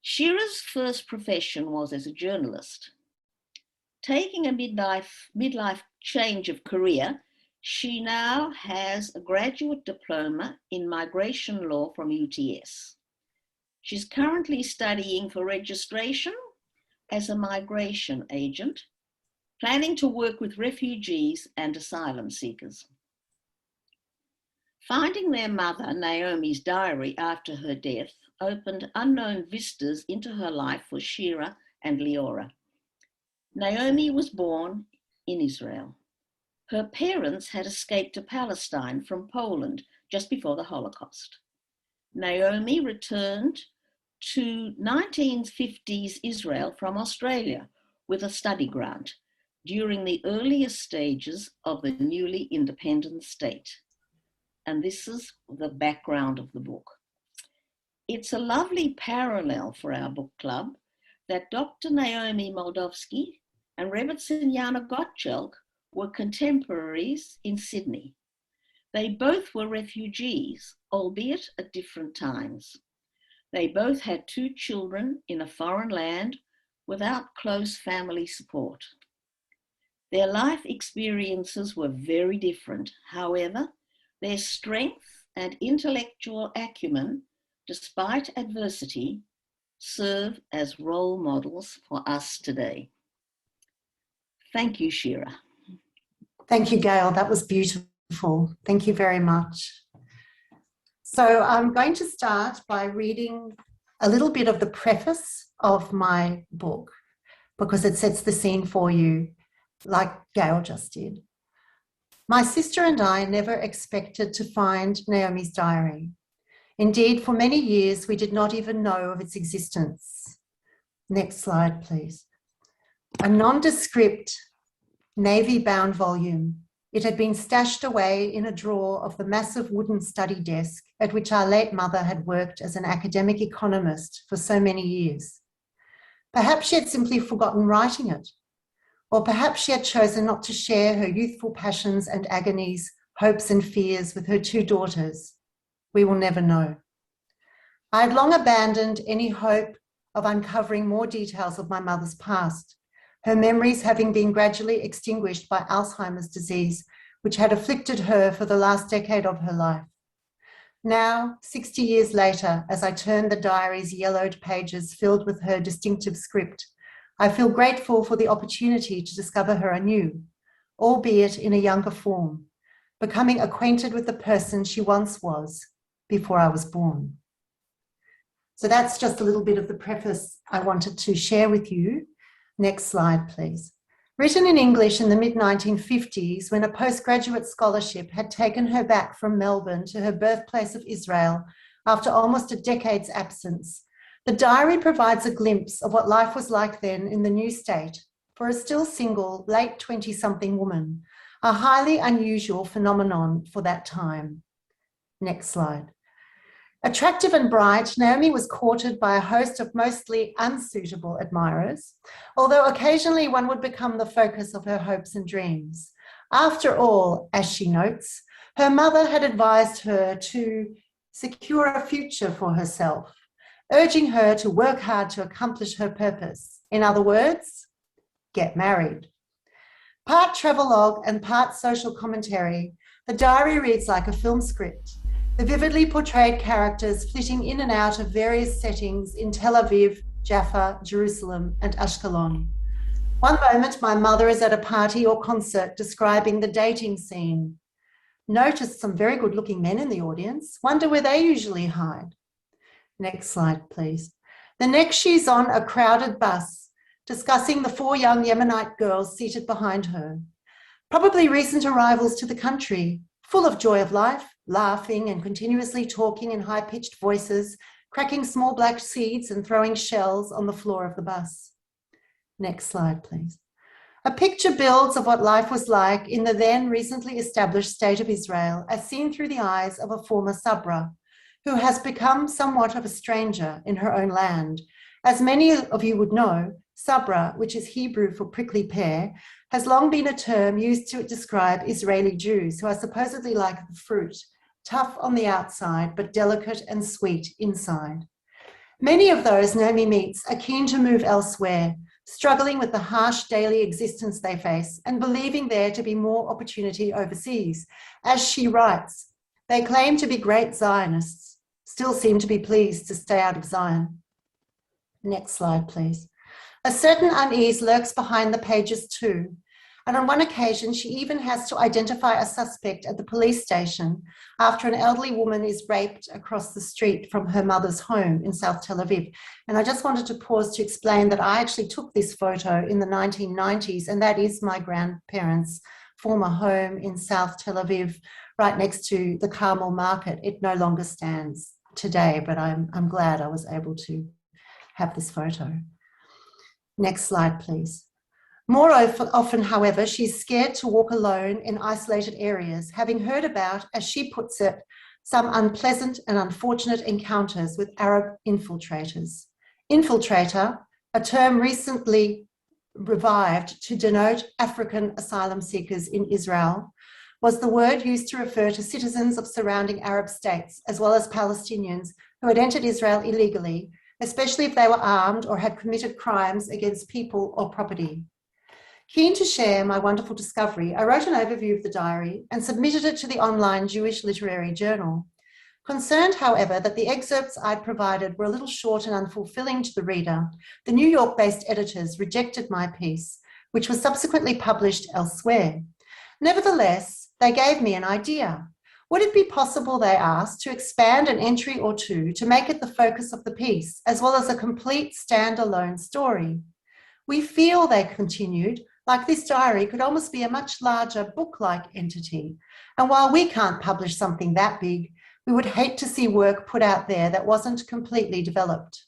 Shira's first profession was as a journalist. Taking a midlife change of career, she now has a graduate diploma in migration law from UTS. She's currently studying for registration as a migration agent, planning to work with refugees and asylum seekers. Finding their mother, Naomi's diary, after her death opened unknown vistas into her life for Shira and Leora. Naomi was born in Israel. Her parents had escaped to Palestine from Poland just before the Holocaust. Naomi returned to 1950s Israel from Australia with a study grant during the earliest stages of the newly independent state. And this is the background of the book. It's a lovely parallel for our book club that Dr. Naomi Moldovsky and Rebbetzin Jana Gottshall were contemporaries in Sydney. They both were refugees, albeit at different times. They both had 2 children in a foreign land without close family support. Their life experiences were very different. However, their strength and intellectual acumen, despite adversity, serve as role models for us today. Thank you, Shira. Thank you, Gail. That was beautiful. Thank you very much. So I'm going to start by reading a little bit of the preface of my book because it sets the scene for you, like Gail just did. My sister and I never expected to find Naomi's diary. Indeed, for many years, we did not even know of its existence. Next slide, please. A nondescript, navy-bound volume. It had been stashed away in a drawer of the massive wooden study desk at which our late mother had worked as an academic economist for so many years. Perhaps she had simply forgotten writing it, or perhaps she had chosen not to share her youthful passions and agonies, hopes and fears with her 2 daughters. We will never know. I had long abandoned any hope of uncovering more details of my mother's past, her memories having been gradually extinguished by Alzheimer's disease, which had afflicted her for the last decade of her life. Now, 60 years later, as I turn the diary's yellowed pages filled with her distinctive script, I feel grateful for the opportunity to discover her anew, albeit in a younger form, becoming acquainted with the person she once was before I was born. So that's just a little bit of the preface I wanted to share with you. Next slide, please. Written in English in the mid-1950s, when a postgraduate scholarship had taken her back from Melbourne to her birthplace of Israel after almost a decade's absence, the diary provides a glimpse of what life was like then in the new state for a still single, late 20-something woman, a highly unusual phenomenon for that time. Next slide. Attractive and bright, Naomi was courted by a host of mostly unsuitable admirers, although occasionally one would become the focus of her hopes and dreams. After all, as she notes, her mother had advised her to secure a future for herself, urging her to work hard to accomplish her purpose. In other words, get married. Part travelogue and part social commentary, the diary reads like a film script. The vividly portrayed characters flitting in and out of various settings in Tel Aviv, Jaffa, Jerusalem, and Ashkelon. One moment, my mother is at a party or concert describing the dating scene. Notice some very good-looking men in the audience. Wonder where they usually hide. Next slide, please. The next, she's on a crowded bus, discussing the 4 young Yemenite girls seated behind her. Probably recent arrivals to the country, full of joy of life, laughing and continuously talking in high-pitched voices, cracking small black seeds and throwing shells on the floor of the bus. Next slide, please. A picture builds of what life was like in the then recently established state of Israel, as seen through the eyes of a former Sabra, who has become somewhat of a stranger in her own land. As many of you would know, Sabra, which is Hebrew for prickly pear, has long been a term used to describe Israeli Jews who are supposedly like the fruit, tough on the outside, but delicate and sweet inside. Many of those Naomi meets are keen to move elsewhere, struggling with the harsh daily existence they face and believing there to be more opportunity overseas. As she writes, they claim to be great Zionists, still seem to be pleased to stay out of Zion. Next slide, please. A certain unease lurks behind the pages too, and on one occasion she even has to identify a suspect at the police station after an elderly woman is raped across the street from her mother's home in South Tel Aviv. And I just wanted to pause to explain that I actually took this photo in the 1990s, and that is my grandparents' former home in South Tel Aviv, right next to the Carmel market. It no longer stands today, but I'm glad I was able to have this photo. Next slide, please. More often, however, she's scared to walk alone in isolated areas, having heard about, as she puts it, some unpleasant and unfortunate encounters with Arab infiltrators. Infiltrator, a term recently revived to denote African asylum seekers in Israel, was the word used to refer to citizens of surrounding Arab states, as well as Palestinians who had entered Israel illegally, especially if they were armed or had committed crimes against people or property. Keen to share my wonderful discovery, I wrote an overview of the diary and submitted it to the online Jewish Literary Journal. Concerned, however, that the excerpts I'd provided were a little short and unfulfilling to the reader, the New York-based editors rejected my piece, which was subsequently published elsewhere. Nevertheless, they gave me an idea. Would it be possible, they asked, to expand an entry or two to make it the focus of the piece, as well as a complete standalone story? We feel, they continued, like this diary could almost be a much larger book-like entity. And while we can't publish something that big, we would hate to see work put out there that wasn't completely developed.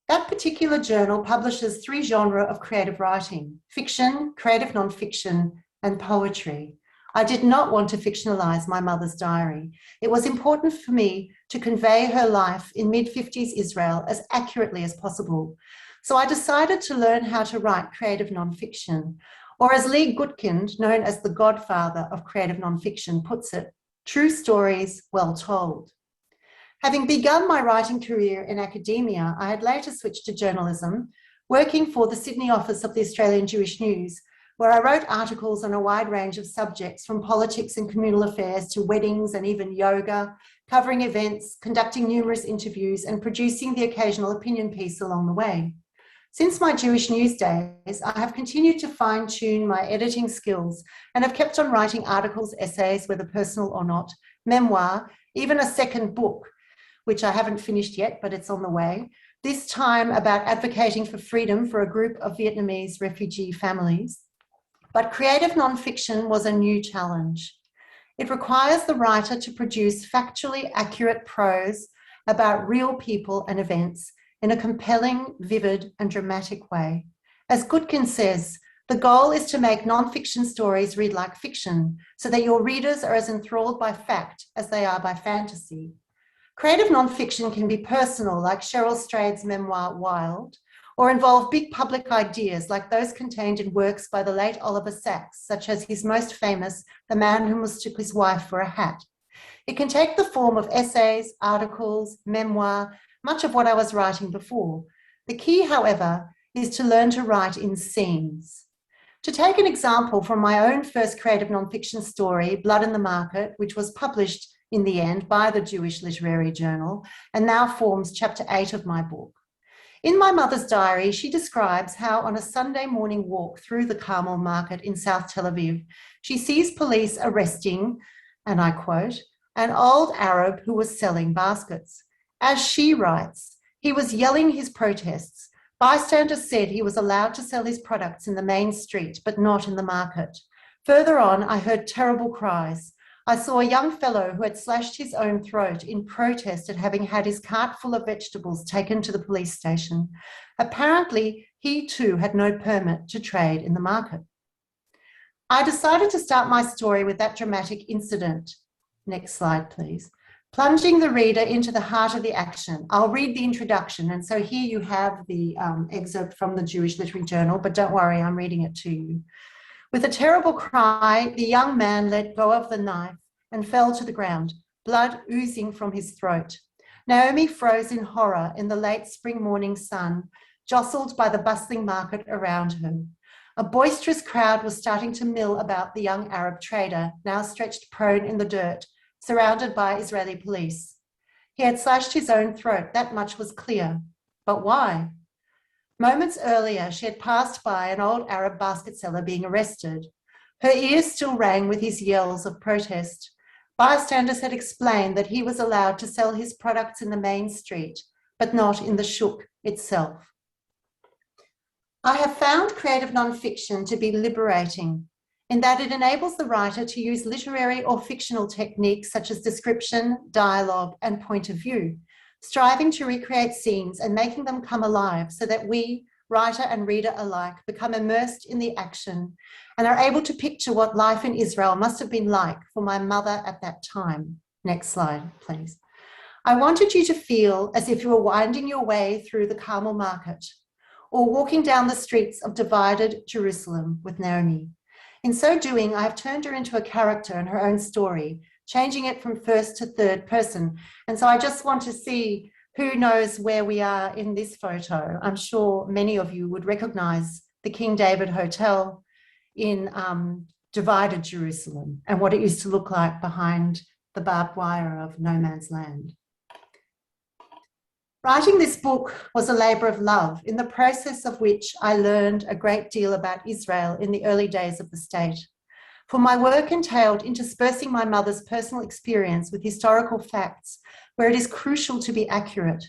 That particular journal publishes 3 genres of creative writing: fiction, creative non-fiction, and poetry. I did not want to fictionalize my mother's diary. It was important for me to convey her life in mid-50s Israel as accurately as possible. So I decided to learn how to write creative nonfiction, or as Lee Gutkind, known as the godfather of creative nonfiction, puts it, true stories well told. Having begun my writing career in academia, I had later switched to journalism, working for the Sydney office of the Australian Jewish News, where I wrote articles on a wide range of subjects, from politics and communal affairs to weddings and even yoga, covering events, conducting numerous interviews, and producing the occasional opinion piece along the way. Since my Jewish News days, I have continued to fine-tune my editing skills and have kept on writing articles, essays, whether personal or not, memoir, even a second book, which I haven't finished yet, but it's on the way, this time about advocating for freedom for a group of Vietnamese refugee families. But creative nonfiction was a new challenge. It requires the writer to produce factually accurate prose about real people and events in a compelling, vivid, and dramatic way. As Gutkind says, the goal is to make nonfiction stories read like fiction, so that your readers are as enthralled by fact as they are by fantasy. Creative nonfiction can be personal, like Cheryl Strayed's memoir, Wild, or involve big public ideas like those contained in works by the late Oliver Sacks, such as his most famous, The Man Who Mistook His Wife for a Hat. It can take the form of essays, articles, memoir, much of what I was writing before. The key, however, is to learn to write in scenes. To take an example from my own first creative nonfiction story, Blood in the Market, which was published in the end by the Jewish Literary Journal and now forms chapter 8 of my book. In my mother's diary, she describes how on a Sunday morning walk through the Carmel market in South Tel Aviv, she sees police arresting, and I quote, an old Arab who was selling baskets. As she writes, he was yelling his protests. Bystanders said he was allowed to sell his products in the main street, but not in the market. Further on, I heard terrible cries. I saw a young fellow who had slashed his own throat in protest at having had his cart full of vegetables taken to the police station. Apparently, he too had no permit to trade in the market. I decided to start my story with that dramatic incident. Next slide, please. Plunging the reader into the heart of the action. I'll read the introduction, and so here you have the excerpt from the Jewish Literary Journal, but don't worry, I'm reading it to you. With a terrible cry, the young man let go of the knife and fell to the ground, blood oozing from his throat. Naomi froze in horror in the late spring morning sun, jostled by the bustling market around her. A boisterous crowd was starting to mill about the young Arab trader, now stretched prone in the dirt, surrounded by Israeli police. He had slashed his own throat, that much was clear. But why? Moments earlier, she had passed by an old Arab basket seller being arrested. Her ears still rang with his yells of protest. Bystanders had explained that he was allowed to sell his products in the main street, but not in the shuk itself. I have found creative nonfiction to be liberating in that it enables the writer to use literary or fictional techniques such as description, dialogue, and point of view, striving to recreate scenes and making them come alive so that we, writer and reader alike, become immersed in the action and are able to picture what life in Israel must have been like for my mother at that time. Next slide, please. I wanted you to feel as if you were winding your way through the Carmel market or walking down the streets of divided Jerusalem with Naomi. In so doing, I have turned her into a character and her own story, changing it from first to third person. And so I just want to see who knows where we are in this photo. I'm sure many of you would recognize the King David Hotel in divided Jerusalem and what it used to look like behind the barbed wire of no man's land. Writing this book was a labour of love, in the process of which I learned a great deal about Israel in the early days of the state. For my work entailed interspersing my mother's personal experience with historical facts, where it is crucial to be accurate.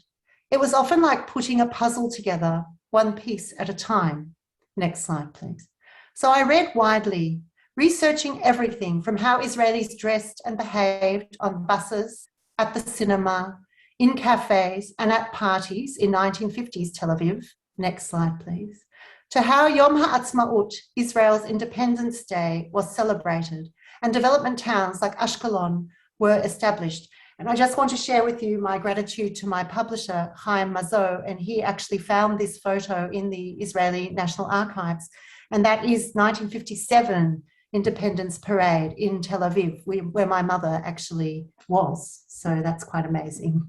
It was often like putting a puzzle together, one piece at a time. Next slide, please. So I read widely, researching everything from how Israelis dressed and behaved on buses, at the cinema, in cafes and at parties in 1950s Tel Aviv, next slide please, to how Yom HaAtzmaut, Israel's Independence Day, was celebrated and development towns like Ashkelon were established. And I just want to share with you my gratitude to my publisher, Chaim Mazo, and he actually found this photo in the Israeli National Archives, and that is 1957 Independence Parade in Tel Aviv, where my mother actually was. So that's quite amazing.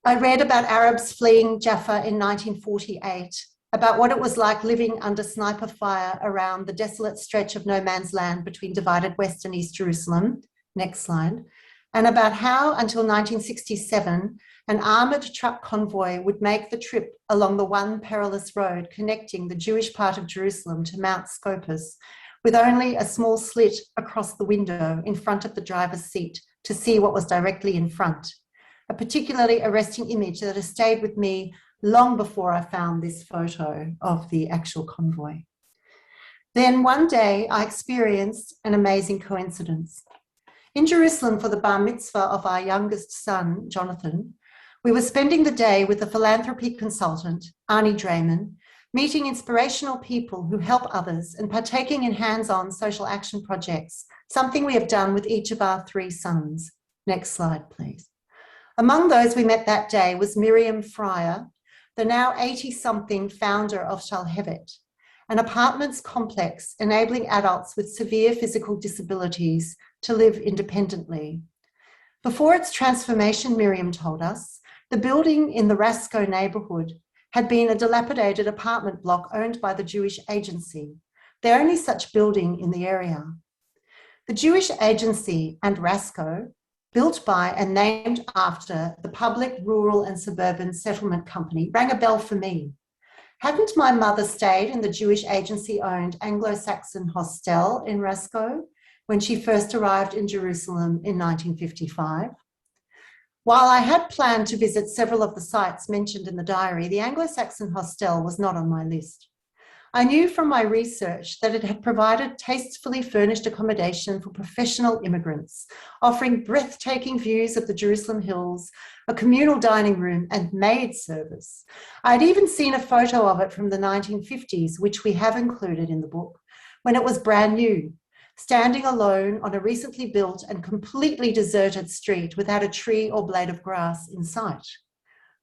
I read about Arabs fleeing Jaffa in 1948, about what it was like living under sniper fire around the desolate stretch of no man's land between divided West and East Jerusalem, next slide, and about how until 1967, an armoured truck convoy would make the trip along the one perilous road connecting the Jewish part of Jerusalem to Mount Scopus, with only a small slit across the window in front of the driver's seat to see what was directly in front. A particularly arresting image that has stayed with me long before I found this photo of the actual convoy. Then one day I experienced an amazing coincidence. In Jerusalem for the bar mitzvah of our youngest son, Jonathan, we were spending the day with a philanthropy consultant, Arnie Drayman, meeting inspirational people who help others and partaking in hands-on social action projects, something we have done with each of our 3 sons. Next slide, please. Among those we met that day was Miriam Fryer, the now 80-something founder of Shalhevet, an apartments complex enabling adults with severe physical disabilities to live independently. Before its transformation, Miriam told us, the building in the Rasco neighbourhood had been a dilapidated apartment block owned by the Jewish Agency, the only such building in the area. The Jewish Agency and Rasco, built by and named after the Public, Rural and Suburban Settlement Company, rang a bell for me. Hadn't my mother stayed in the Jewish Agency-owned Anglo-Saxon hostel in Rasco when she first arrived in Jerusalem in 1955? While I had planned to visit several of the sites mentioned in the diary, the Anglo-Saxon hostel was not on my list. I knew from my research that it had provided tastefully furnished accommodation for professional immigrants, offering breathtaking views of the Jerusalem hills, a communal dining room and maid service. I'd even seen a photo of it from the 1950s, which we have included in the book, when it was brand new, standing alone on a recently built and completely deserted street without a tree or blade of grass in sight.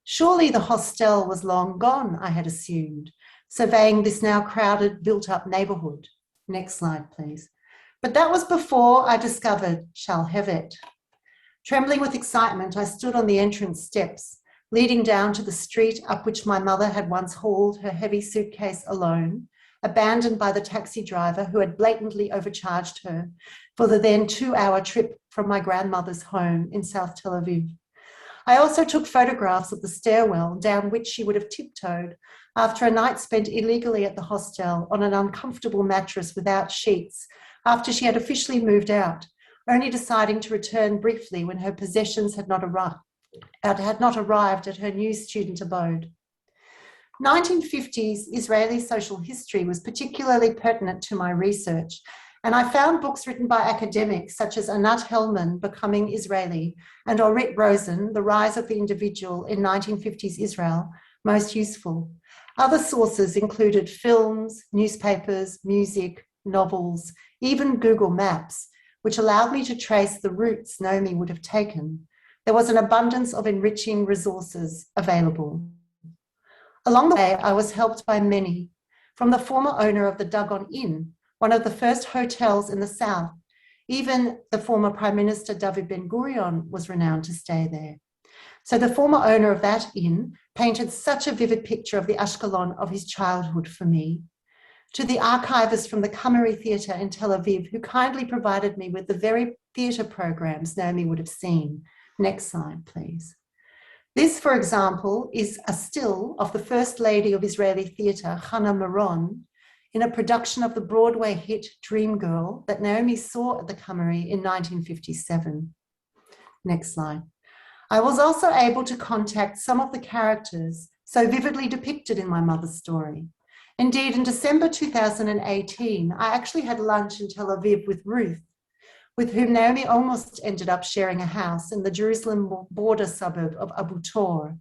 Surely the hostel was long gone, I had assumed, surveying this now crowded, built-up neighbourhood. Next slide, please. But that was before I discovered Shalhevet. Trembling with excitement, I stood on the entrance steps, leading down to the street up which my mother had once hauled her heavy suitcase alone, abandoned by the taxi driver who had blatantly overcharged her for the then 2-hour trip from my grandmother's home in South Tel Aviv. I also took photographs of the stairwell down which she would have tiptoed after a night spent illegally at the hostel on an uncomfortable mattress without sheets after she had officially moved out, only deciding to return briefly when her possessions had not arrived at her new student abode. 1950s Israeli social history was particularly pertinent to my research, and I found books written by academics such as Anat Hellman, Becoming Israeli, and Orit Rosen, The Rise of the Individual in 1950s Israel, most useful. Other sources included films, newspapers, music, novels, even Google Maps, which allowed me to trace the routes Naomi would have taken. There was an abundance of enriching resources available. Along the way, I was helped by many, from the former owner of the Dagon Inn, one of the first hotels in the South. Even the former Prime Minister David Ben-Gurion was renowned to stay there. So the former owner of that inn painted such a vivid picture of the Ashkelon of his childhood for me, to the archivist from the Kamari Theatre in Tel Aviv, who kindly provided me with the very theatre programs Naomi would have seen. Next slide, please. This, for example, is a still of the First Lady of Israeli Theatre, Hannah Maron, in a production of the Broadway hit Dream Girl that Naomi saw at the Kamari in 1957. Next slide. I was also able to contact some of the characters so vividly depicted in my mother's story. Indeed, in December 2018, I actually had lunch in Tel Aviv with Ruth, with whom Naomi almost ended up sharing a house in the Jerusalem border suburb of Abu Tor.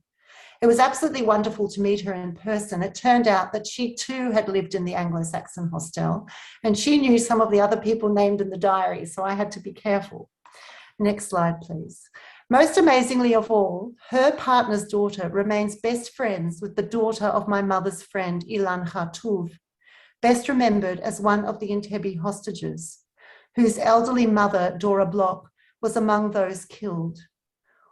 It was absolutely wonderful to meet her in person. It turned out that she too had lived in the Anglo-Saxon hostel, and she knew some of the other people named in the diary, so I had to be careful. Next slide, please. Most amazingly of all, her partner's daughter remains best friends with the daughter of my mother's friend, Ilan Khartouv, best remembered as one of the Entebbe hostages, whose elderly mother, Dora Bloch, was among those killed.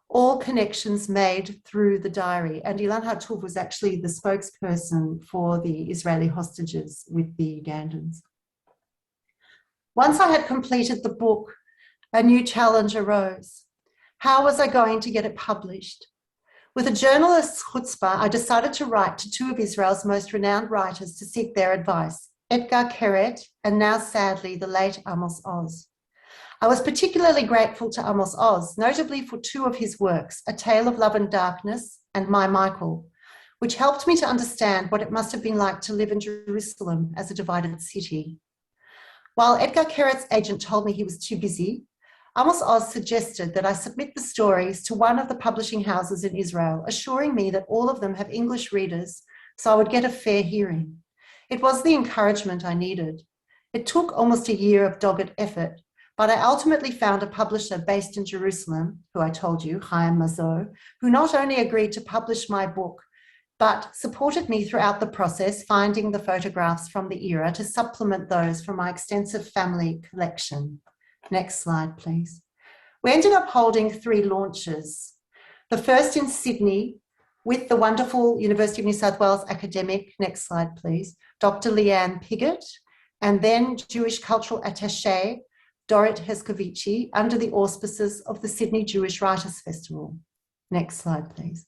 All connections made through the diary, and Ilan Khartouv was actually the spokesperson for the Israeli hostages with the Ugandans. Once I had completed the book, a new challenge arose. How was I going to get it published? With a journalist's chutzpah, I decided to write to two of Israel's most renowned writers to seek their advice, Edgar Keret and now sadly the late Amos Oz. I was particularly grateful to Amos Oz, notably for two of his works, A Tale of Love and Darkness and My Michael, which helped me to understand what it must have been like to live in Jerusalem as a divided city. While Edgar Keret's agent told me he was too busy, Amos Oz suggested that I submit the stories to one of the publishing houses in Israel, assuring me that all of them have English readers, so I would get a fair hearing. It was the encouragement I needed. It took almost a year of dogged effort, but I ultimately found a publisher based in Jerusalem, who I told you, Chaim Mazo, who not only agreed to publish my book, but supported me throughout the process, finding the photographs from the era to supplement those from my extensive family collection. Next slide, please. We ended up holding 3 launches. The first in Sydney with the wonderful University of New South Wales academic, next slide, please, Dr. Leanne Piggott, and then Jewish cultural attaché, Dorit Heskovici, under the auspices of the Sydney Jewish Writers' Festival. Next slide, please.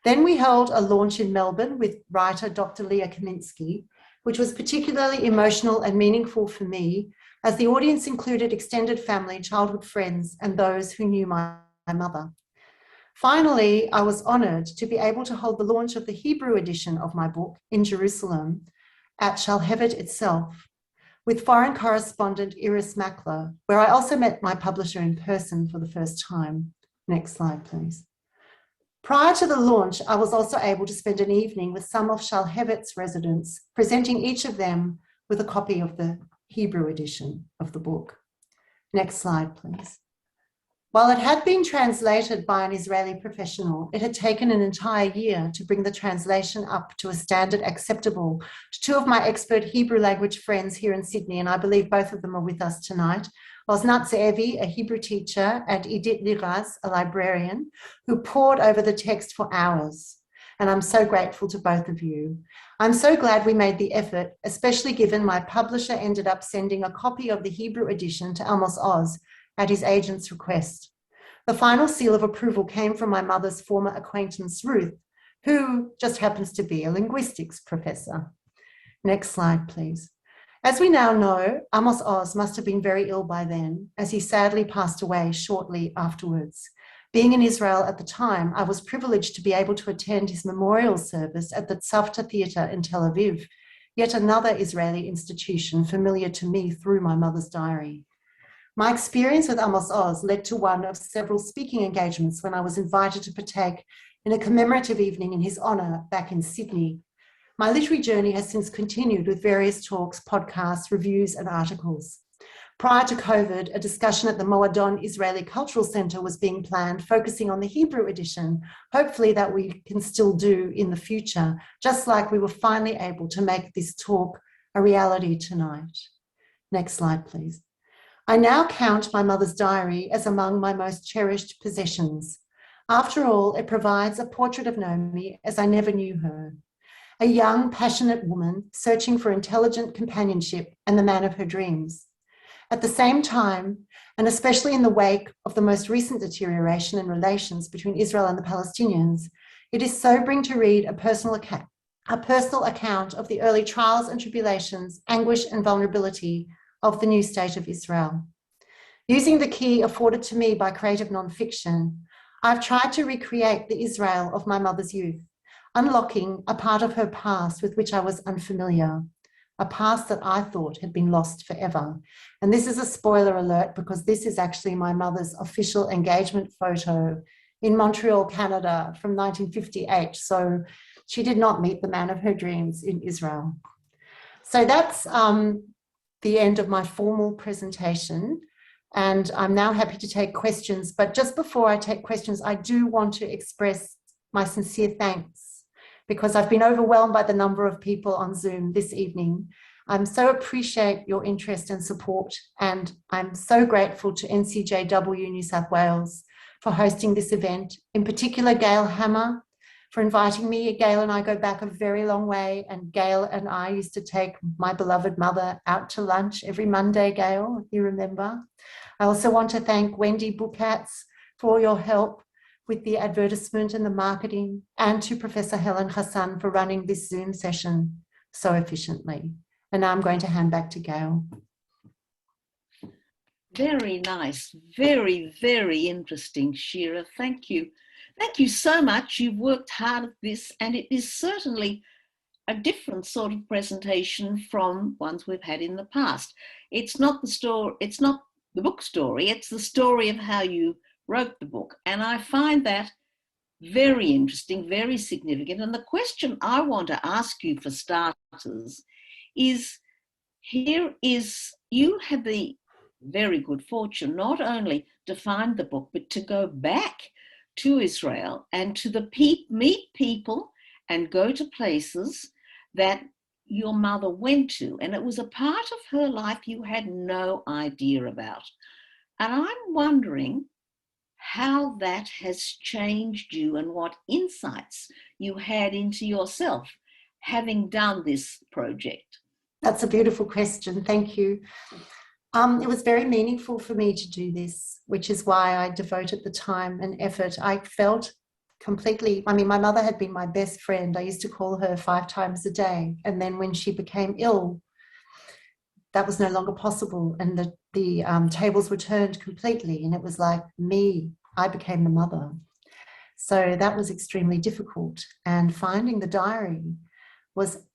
Then we held a launch in Melbourne with writer Dr. Leah Kaminsky, which was particularly emotional and meaningful for me, as the audience included extended family, childhood friends, and those who knew my mother. Finally, I was honoured to be able to hold the launch of the Hebrew edition of my book in Jerusalem at Shalhevet itself, with foreign correspondent Iris Makler, where I also met my publisher in person for the first time. Next slide, please. Prior to the launch, I was also able to spend an evening with some of Shalhevet's residents, presenting each of them with a copy of the Hebrew edition of the book. Next slide, please. While it had been translated by an Israeli professional, it had taken an entire year to bring the translation up to a standard acceptable to 2 of my expert Hebrew language friends here in Sydney, and I believe both of them are with us tonight, Osnat Ze'evi, a Hebrew teacher, and Idit Liraz, a librarian, who pored over the text for hours. And I'm so grateful to both of you. I'm so glad we made the effort, especially given my publisher ended up sending a copy of the Hebrew edition to Amos Oz at his agent's request. The final seal of approval came from my mother's former acquaintance, Ruth, who just happens to be a linguistics professor. Next slide, please. As we now know, Amos Oz must have been very ill by then, as he sadly passed away shortly afterwards. Being in Israel at the time, I was privileged to be able to attend his memorial service at the Tzavta Theatre in Tel Aviv, yet another Israeli institution familiar to me through my mother's diary. My experience with Amos Oz led to one of several speaking engagements when I was invited to partake in a commemorative evening in his honour back in Sydney. My literary journey has since continued with various talks, podcasts, reviews, and articles. Prior to COVID, a discussion at the Moadon Israeli Cultural Centre was being planned, focusing on the Hebrew edition, hopefully that we can still do in the future, just like we were finally able to make this talk a reality tonight. Next slide, please. I now count my mother's diary as among my most cherished possessions. After all, it provides a portrait of Naomi as I never knew her. A young, passionate woman searching for intelligent companionship and the man of her dreams. At the same time, and especially in the wake of the most recent deterioration in relations between Israel and the Palestinians, it is sobering to read a personal account of the early trials and tribulations, anguish and vulnerability of the new state of Israel. Using the key afforded to me by creative nonfiction, I've tried to recreate the Israel of my mother's youth, unlocking a part of her past with which I was unfamiliar, a past that I thought had been lost forever. And this is a spoiler alert because this is actually my mother's official engagement photo in Montreal, Canada from 1958. So she did not meet the man of her dreams in Israel. So that's the end of my formal presentation. And I'm now happy to take questions. But just before I take questions, I do want to express my sincere thanks because I've been overwhelmed by the number of people on Zoom this evening. I so appreciate your interest and support. And I'm so grateful to NCJW New South Wales for hosting this event. In particular, Gail Hammer for inviting me. Gail and I go back a very long way, and Gail and I used to take my beloved mother out to lunch every Monday, Gail, if you remember. I also want to thank Wendy Bukatz for all your help with the advertisement and the marketing, and to Professor Helen Hassan for running this Zoom session so efficiently. And now I'm going to hand back to Gail. Very nice, very, very interesting, Shira. Thank you. Thank you so much. You've worked hard at this, and it is certainly a different sort of presentation from ones we've had in the past. It's not the story, it's not the book story, it's the story of how you wrote the book. And I find that very interesting, very significant. And the question I want to ask you for starters is, you had the very good fortune not only to find the book, but to go back to Israel and to meet people and go to places that your mother went to. And it was a part of her life you had no idea about. And I'm wondering how that has changed you and what insights you had into yourself having done this project. That's a beautiful question. Thank you. It was very meaningful for me to do this, which is why I devoted the time and effort. I felt completely, my mother had been my best friend. I used to call her 5 times a day. And then when she became ill, that was no longer possible. And the tables were turned completely. And it was like I became the mother. So that was extremely difficult. And finding the diary was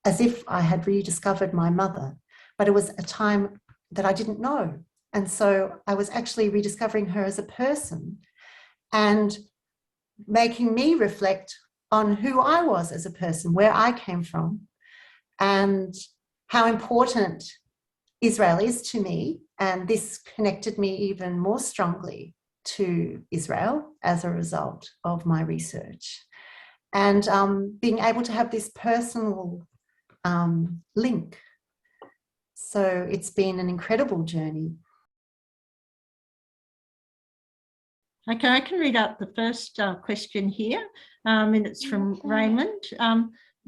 as if I had rediscovered my mother, but it was a time that I didn't know. And so I was actually rediscovering her as a person and making me reflect on who I was as a person, where I came from, and how important Israel is to me. And this connected me even more strongly to Israel as a result of my research. And being able to have this personal link. So it's been an incredible journey. Okay, I can read out the first question here, and it's from Raymond.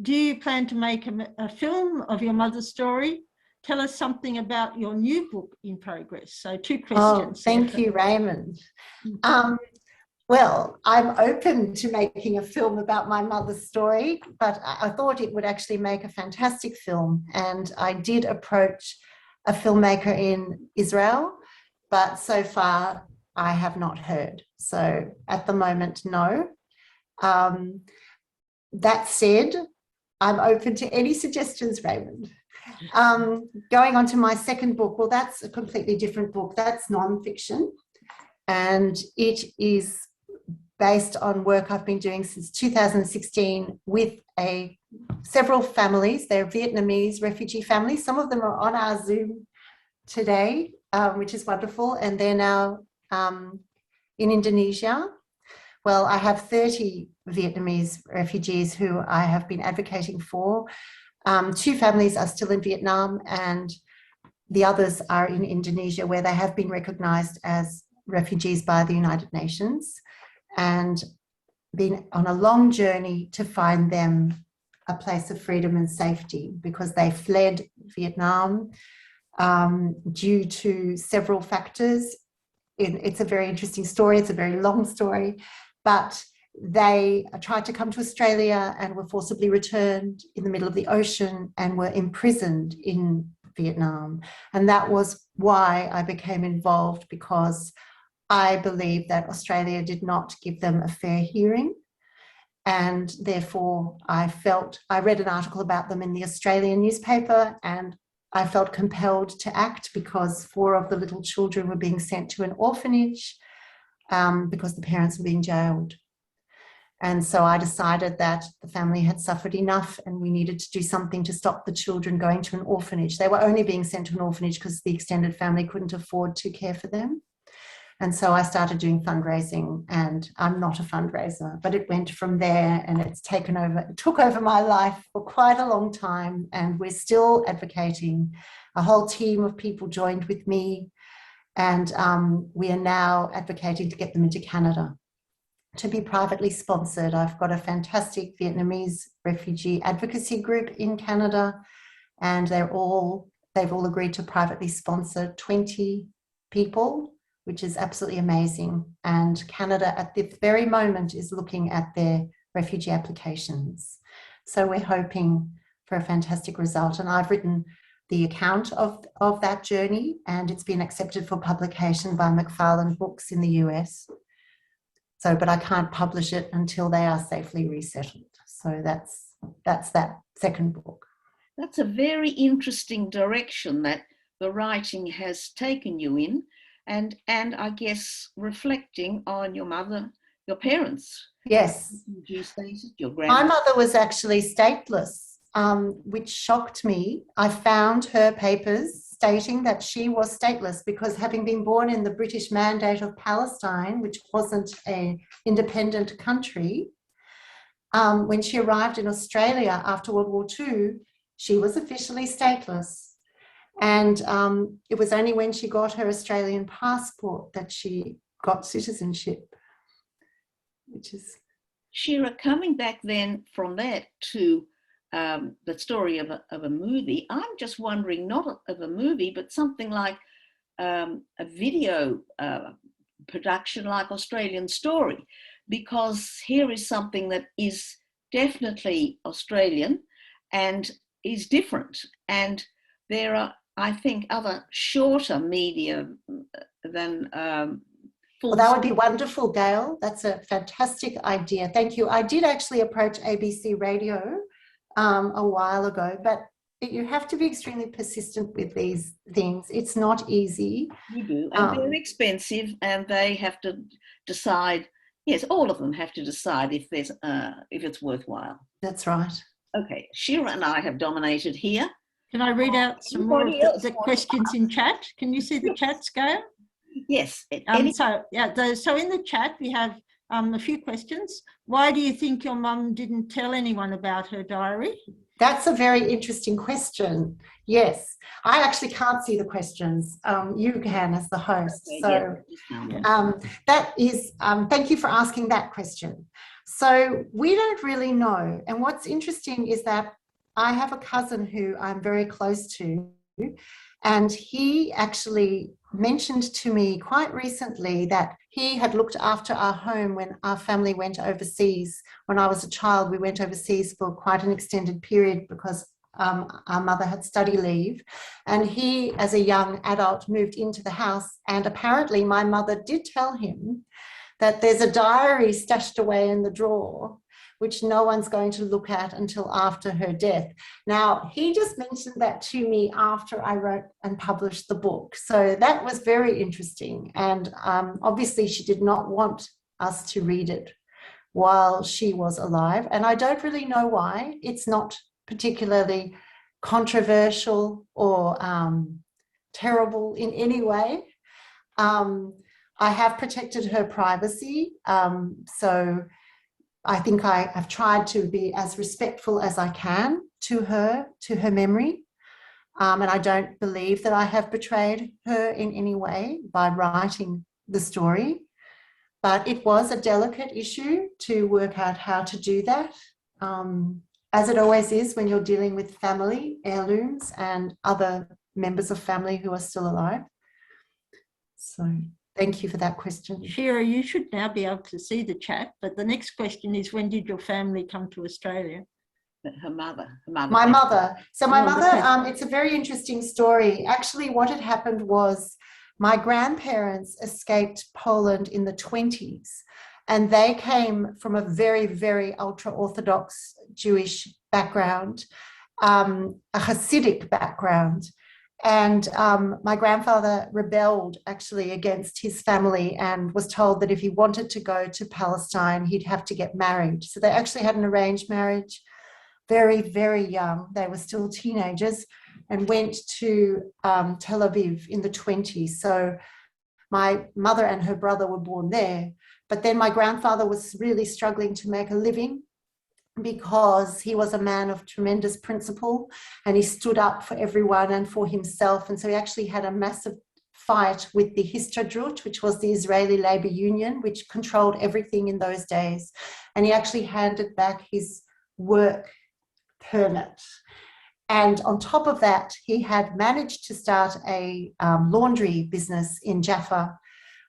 Do you plan to make a film of your mother's story? Tell us something about your new book in progress. So 2 questions. Oh, thank you, Raymond. Well, I'm open to making a film about my mother's story, but I thought it would actually make a fantastic film. And I did approach a filmmaker in Israel, but so far I have not heard. So at the moment, no. That said, I'm open to any suggestions, Raymond. Going on to my second book, well, that's a completely different book. That's non-fiction, and it is based on work I've been doing since 2016 with several families. They're Vietnamese refugee families. Some of them are on our Zoom today, which is wonderful, and they're now in Indonesia. Well, I have 30 Vietnamese refugees who I have been advocating for. 2 families are still in Vietnam, and the others are in Indonesia, where they have been recognised as refugees by the United Nations, and been on a long journey to find them a place of freedom and safety, because they fled Vietnam due to several factors. It's a very interesting story. It's a very long story, but they tried to come to Australia and were forcibly returned in the middle of the ocean and were imprisoned in Vietnam. And that was why I became involved, because I believe that Australia did not give them a fair hearing. And therefore I read an article about them in the Australian newspaper, and I felt compelled to act, because 4 of the little children were being sent to an orphanage because the parents were being jailed. And so I decided that the family had suffered enough and we needed to do something to stop the children going to an orphanage. They were only being sent to an orphanage because the extended family couldn't afford to care for them. And so I started doing fundraising, and I'm not a fundraiser, but it went from there, and it took over my life for quite a long time, and we're still advocating. A whole team of people joined with me, and we are now advocating to get them into Canada to be privately sponsored. I've got a fantastic Vietnamese refugee advocacy group in Canada, and they've all agreed to privately sponsor 20 people, which is absolutely amazing. And Canada at this very moment is looking at their refugee applications. So we're hoping for a fantastic result. And I've written the account of that journey, and it's been accepted for publication by McFarlane Books in the US. So, but I can't publish it until they are safely resettled. So that's that second book. That's a very interesting direction that the writing has taken you in, and I guess reflecting on your mother, your parents. Yes. Your grandmother. My mother was actually stateless, which shocked me. I found her papers stating that she was stateless because, having been born in the British Mandate of Palestine, which wasn't an independent country, when she arrived in Australia after World War II, she was officially stateless. And it was only when she got her Australian passport that she got citizenship, which is... Shira, coming back then from that to the story of a movie, I'm just wondering, not of a movie, but something like a video production like Australian Story, because here is something that is definitely Australian and is different. And there are, I think, other shorter media than well, that would be wonderful, Gail. That's a fantastic idea. Thank you. I did actually approach ABC Radio a while ago, but you have to be extremely persistent with these things. It's not easy. You do, and they're expensive, and they have to decide. Yes, all of them have to decide if it's worthwhile. That's right. Okay, Shira and I have dominated here. Can I read out some more of the questions in chat? Can you see the chats, Gail? Yes. So in the chat we have a few questions. Why do you think your mum didn't tell anyone about her diary? That's a very interesting question. Yes, I actually can't see the questions. You can as the host. So that is, thank you for asking that question. So we don't really know. And what's interesting is that I have a cousin who I'm very close to, and he actually mentioned to me quite recently that he had looked after our home when our family went overseas. When I was a child, we went overseas for quite an extended period because our mother had study leave. And he, as a young adult, moved into the house. And apparently my mother did tell him that there's a diary stashed away in the drawer, which no one's going to look at until after her death. Now, he just mentioned that to me after I wrote and published the book. So that was very interesting. And obviously she did not want us to read it while she was alive. And I don't really know why. It's not particularly controversial or terrible in any way. I have protected her privacy. So I think I've tried to be as respectful as I can to her memory. And I don't believe that I have betrayed her in any way by writing the story. But it was a delicate issue to work out how to do that, as it always is when you're dealing with family heirlooms and other members of family who are still alive. So thank you for that question. Shira, you should now be able to see the chat, but the next question is, when did your family come to Australia? Her mother. My mother. So my mother, it's a very interesting story. Actually, what had happened was my grandparents escaped Poland in the 20s, and they came from a very, very ultra-Orthodox Jewish background, a Hasidic background. And my grandfather rebelled actually against his family and was told that if he wanted to go to Palestine, he'd have to get married. So they actually had an arranged marriage, very, very young. They were still teenagers, and went to Tel Aviv in the 20s. So my mother and her brother were born there. But then my grandfather was really struggling to make a living because he was a man of tremendous principle, and he stood up for everyone and for himself. And so he actually had a massive fight with the Histadrut, which was the Israeli labor union, which controlled everything in those days. And he actually handed back his work permit. And on top of that, he had managed to start a laundry business in Jaffa,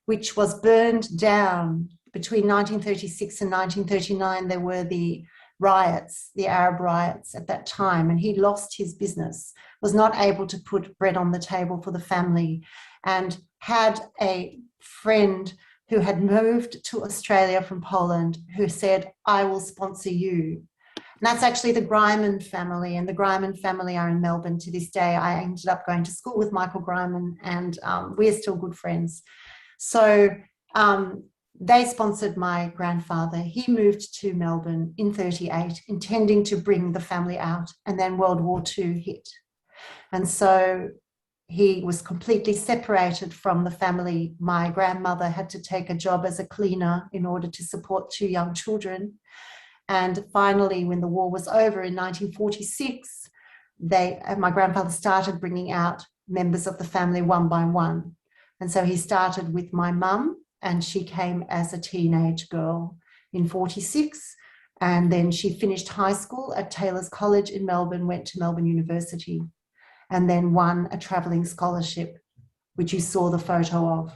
which was burned down between 1936 and 1939. There were the riots, the Arab riots at that time, and he lost his business, was not able to put bread on the table for the family, and had a friend who had moved to Australia from Poland who said, I will sponsor you. And that's actually the Greiman family, and the Greiman family are in Melbourne to this day. I ended up going to school with Michael Greiman, and we're still good friends. So they sponsored my grandfather. He moved to Melbourne in 1938, intending to bring the family out, and then World War II hit. And so he was completely separated from the family. My grandmother had to take a job as a cleaner in order to support 2 young children. And finally, when the war was over in 1946, my grandfather started bringing out members of the family one by one. And so he started with my mum, and she came as a teenage girl in 1946. And then she finished high school at Taylor's College in Melbourne, went to Melbourne University, and then won a travelling scholarship, which you saw the photo of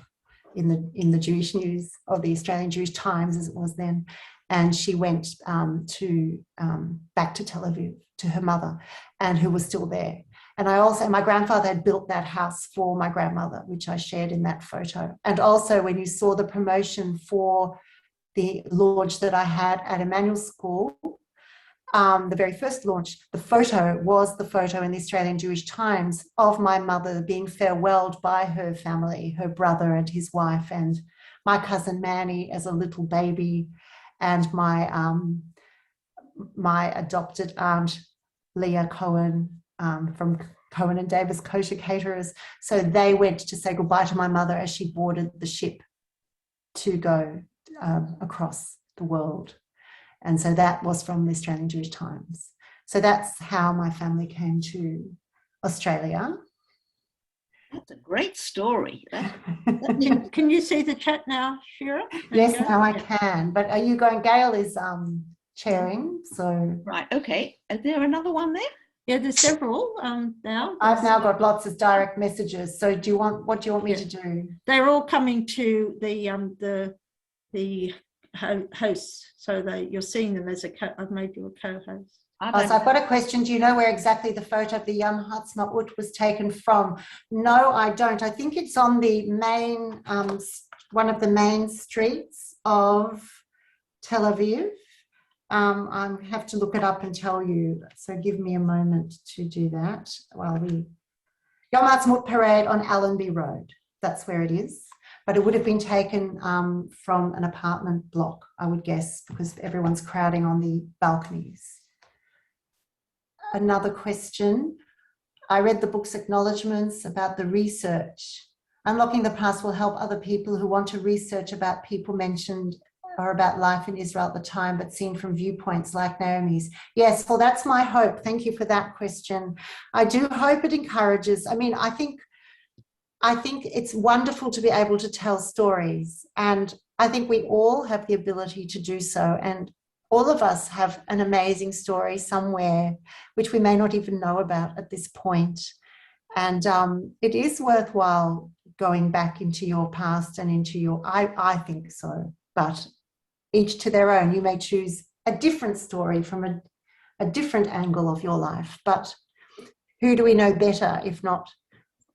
in the Jewish News, or the Australian Jewish Times as it was then. And she went back to Tel Aviv to her mother, and who was still there. And my grandfather had built that house for my grandmother, which I shared in that photo. And also when you saw the promotion for the launch that I had at Emmanuel School, the very first launch, the photo was the photo in the Australian Jewish Times of my mother being farewelled by her family, her brother and his wife, and my cousin Manny as a little baby, and my adopted aunt Leah Cohen from Cohen and Davis Kosher Caterers. So they went to say goodbye to my mother as she boarded the ship to go across the world. And so that was from the Australian Jewish Times. So that's how my family came to Australia. That's a great story. Can you see the chat now, Shira? Yes, now I can. But are you going? Gail is chairing, so Right. Okay. Is there another one there? Yeah, there's several now. I've now got lots of direct messages. So what do you want me to do? They're all coming to the hosts, so you're seeing them as I've made you a co-host. So I've got a question. Do you know where exactly the photo of the Yom Ha'atzmaut was taken from? No, I don't. I think it's on the main, one of the main streets of Tel Aviv. I have to look it up and tell you. So give me a moment to do that while Yom Ha'atzmaut parade on Allenby Road. That's where it is. But it would have been taken from an apartment block, I would guess, because everyone's crowding on the balconies. Another question. I read the book's acknowledgements about the research. Unlocking the past will help other people who want to research about people mentioned or about life in Israel at the time, but seen from viewpoints like Naomi's. Yes, well, that's my hope. Thank you for that question. I do hope it encourages. I mean, I think it's wonderful to be able to tell stories, and I think we all have the ability to do so. And all of us have an amazing story somewhere, which we may not even know about at this point. And it is worthwhile going back into your past and into your, I think so, but each to their own. You may choose a different story from a different angle of your life, but who do we know better if not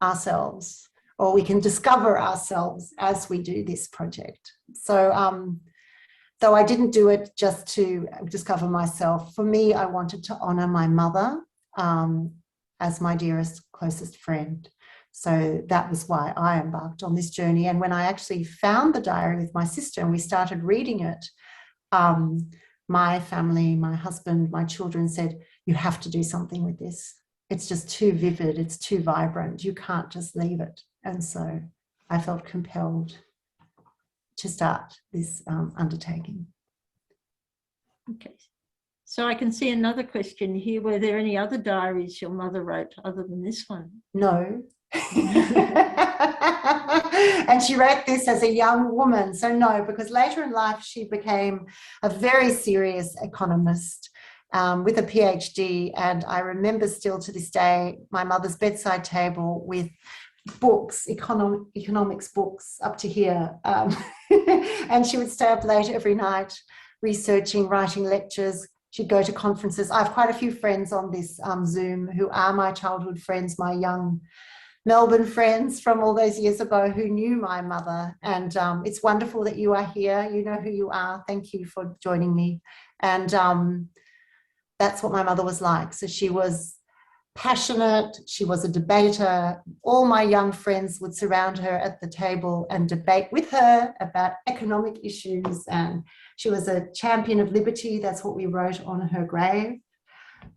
ourselves? Or we can discover ourselves as we do this project. So, though I didn't do it just to discover myself. For me, I wanted to honour my mother as my dearest, closest friend. So that was why I embarked on this journey. And when I actually found the diary with my sister and we started reading it, my family, my husband, my children said, you have to do something with this. It's just too vivid. It's too vibrant. You can't just leave it. And so I felt compelled to start this undertaking. Okay, so I can see another question here. Were there any other diaries your mother wrote other than this one? No. And she wrote this as a young woman, so no, because later in life she became a very serious economist with a PhD, and I remember still to this day my mother's bedside table with books, economics books up to here, and she would stay up late every night researching, writing lectures. She'd go to conferences. I have quite a few friends on this Zoom who are my childhood friends, my young Melbourne friends from all those years ago who knew my mother. And it's wonderful that you are here. You know who you are. Thank you for joining me. And that's what my mother was like. So she was passionate. She was a debater. All my young friends would surround her at the table and debate with her about economic issues. And she was a champion of liberty. That's what we wrote on her grave.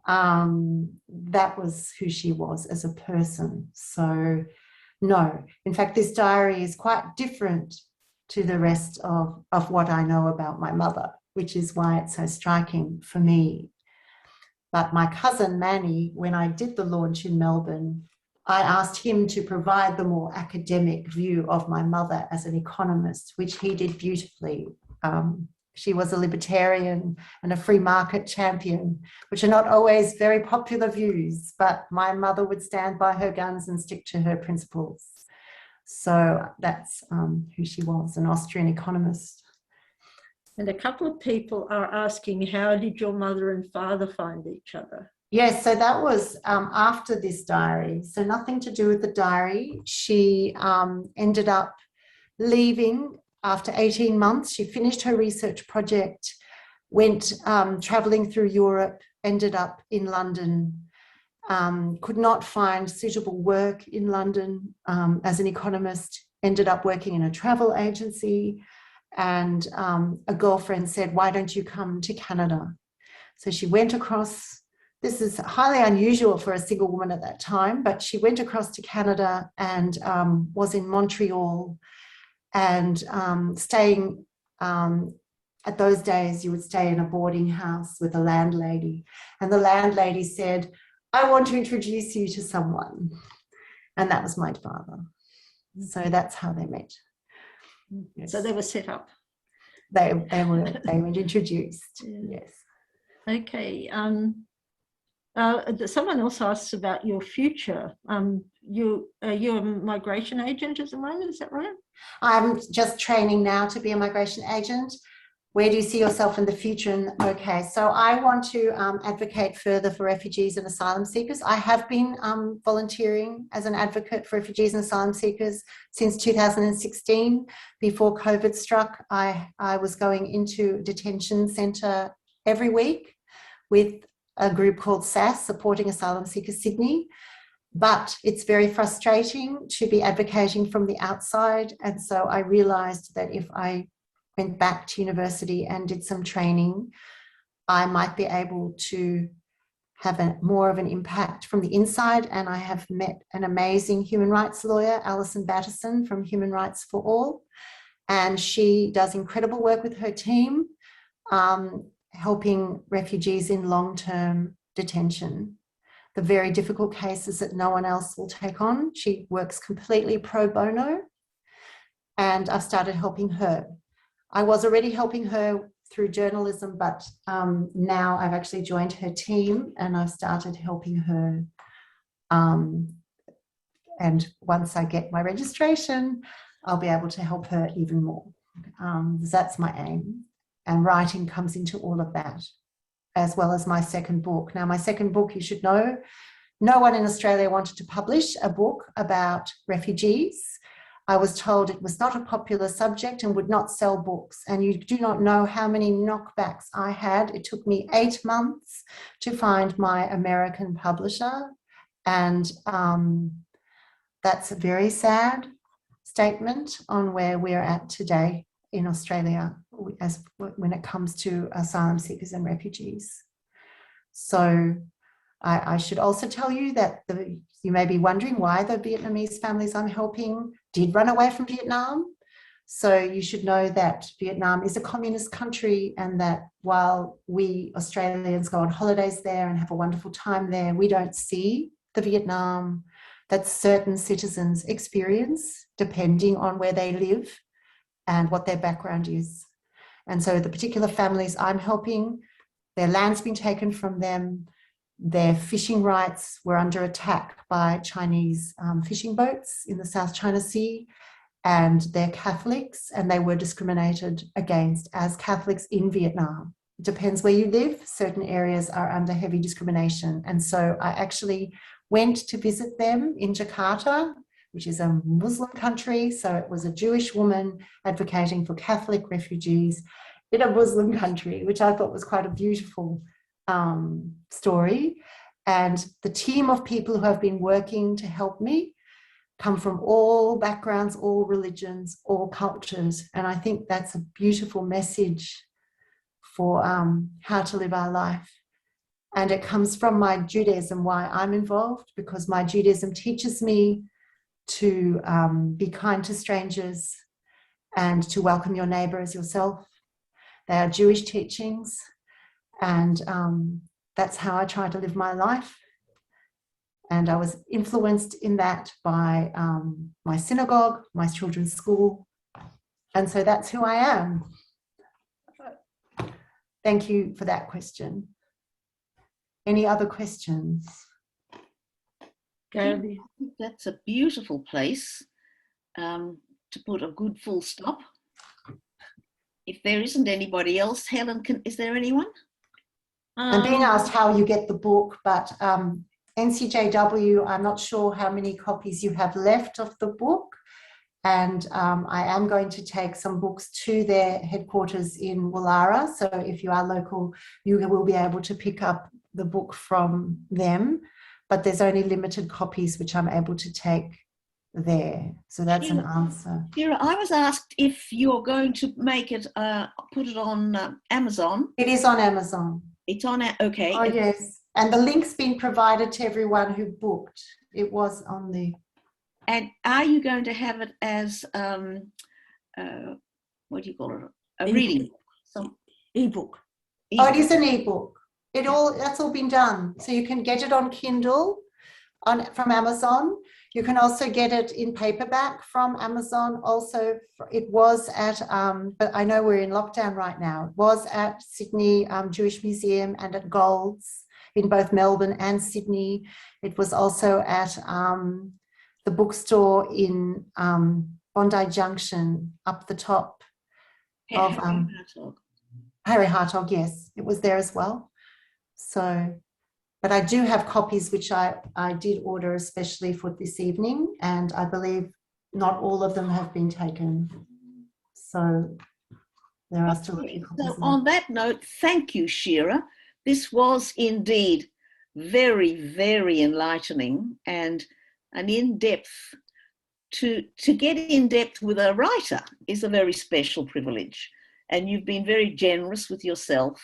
That was who she was as a person. So no, in fact, this diary is quite different to the rest of what I know about my mother, which is why it's so striking for me. But my cousin Manny, when I did the launch in Melbourne, I asked him to provide the more academic view of my mother as an economist, which he did beautifully. She was a libertarian and a free market champion, which are not always very popular views, but my mother would stand by her guns and stick to her principles. So that's who she was, an Austrian economist. And a couple of people are asking, how did your mother and father find each other? Yes, so that was after this diary. So nothing to do with the diary. She ended up leaving after 18 months. She finished her research project, went traveling through Europe, ended up in London, could not find suitable work in London as an economist, ended up working in a travel agency. And a girlfriend said, why don't you come to Canada? So she went across. This is highly unusual for a single woman at that time, but she went across to Canada and was in Montreal and staying at those days you would stay in a boarding house with a landlady, and the landlady said, I want to introduce you to someone. And that was my father. So that's how they met. Yes. So they were set up. They were introduced. Yeah. Yes. Okay. Someone else asks about your future. You're a migration agent at the moment, is that right? I'm just training now to be a migration agent. Where do you see yourself in the future? And okay, so I want to advocate further for refugees and asylum seekers. I have been volunteering as an advocate for refugees and asylum seekers since 2016. Before COVID struck, I was going into a detention centre every week with a group called SAS, Supporting Asylum Seekers Sydney. But it's very frustrating to be advocating from the outside. And so I realised that if I went back to university and did some training, I might be able to have more of an impact from the inside. And I have met an amazing human rights lawyer, Alison Batterson from Human Rights for All. And she does incredible work with her team, helping refugees in long-term detention, the very difficult cases that no one else will take on. She works completely pro bono, and I've started helping her. I was already helping her through journalism, but now I've actually joined her team and I've started helping her. And once I get my registration, I'll be able to help her even more. That's my aim. And writing comes into all of that, as well as my second book. Now, my second book, you should know, no one in Australia wanted to publish a book about refugees. I was told it was not a popular subject and would not sell books. And you do not know how many knockbacks I had. It took me 8 months to find my American publisher. And that's a very sad statement on where we're at today in Australia when it comes to asylum seekers and refugees. So I should also tell you that you may be wondering why the Vietnamese families I'm helping did run away from Vietnam. So you should know that Vietnam is a communist country, and that while we Australians go on holidays there and have a wonderful time there, we don't see the Vietnam that certain citizens experience depending on where they live and what their background is. And so the particular families I'm helping, their land's been taken from them, their fishing rights were under attack by Chinese fishing boats in the South China Sea, and they're Catholics and they were discriminated against as Catholics in Vietnam. It depends where you live. Certain areas are under heavy discrimination. And so I actually went to visit them in Jakarta, which is a Muslim country. So it was a Jewish woman advocating for Catholic refugees in a Muslim country, which I thought was quite a beautiful story. And the team of people who have been working to help me come from all backgrounds, all religions, all cultures. And I think that's a beautiful message for how to live our life. And it comes from my Judaism, why I'm involved, because my Judaism teaches me to be kind to strangers and to welcome your neighbor as yourself. They are Jewish teachings, and that's how I try to live my life. And I was influenced in that by my synagogue, my children's school, and so that's who I am. Thank you for that question. Any other questions? Gabby. That's a beautiful place to put a good full stop. If there isn't anybody else, Helen, is there anyone? I'm being asked how you get the book, but NCJW, I'm not sure how many copies you have left of the book. And I am going to take some books to their headquarters in Woollahra. So if you are local, you will be able to pick up the book from them. But there's only limited copies which I'm able to take there. So that's an answer. Shira, I was asked if you're going to make it, put it on Amazon. It is on Amazon. It's on, okay. Oh, yes. And the link's been provided to everyone who booked. It was on the... And are you going to have it as, what do you call it? A reading book? Some ebook. Oh, it is an ebook. That's all been done. So you can get it on Kindle from Amazon. You can also get it in paperback from Amazon. Also, it was at, but I know we're in lockdown right now. It was at Sydney Jewish Museum and at Gold's in both Melbourne and Sydney. It was also at the bookstore in Bondi Junction, up the top of Harry Hartog. Yes, it was there as well. So, but I do have copies which I did order especially for this evening, and I believe not all of them have been taken. So there are still a few copies left. On that note, thank you, Shira. This was indeed very, very enlightening and an in-depth. To get in depth with a writer is a very special privilege. And you've been very generous with yourself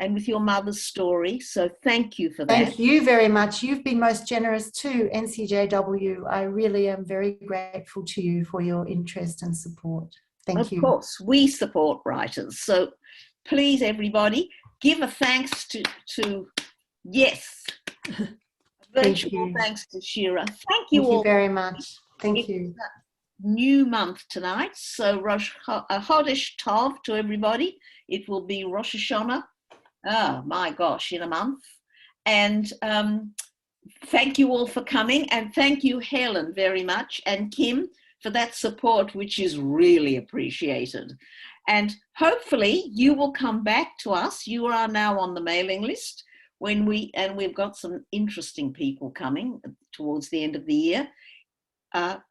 and with your mother's story. So thank you for that. Thank you very much. You've been most generous too, NCJW. I really am very grateful to you for your interest and support. Thank you. Of course, we support writers. So please, everybody, give a thanks to yes, virtual thanks to Shira. Thank you all. Thank you very much. Thank you. New month tonight, so Chodesh Tov to everybody. It will be Rosh Hashanah. Oh my gosh, in a month. And thank you all for coming, and thank you, Helen, very much, and Kim for that support, which is really appreciated. And hopefully you will come back to us. You are now on the mailing list we've got some interesting people coming towards the end of the year.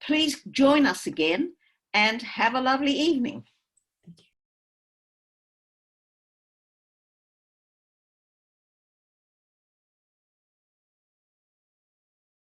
Please join us again and have a lovely evening.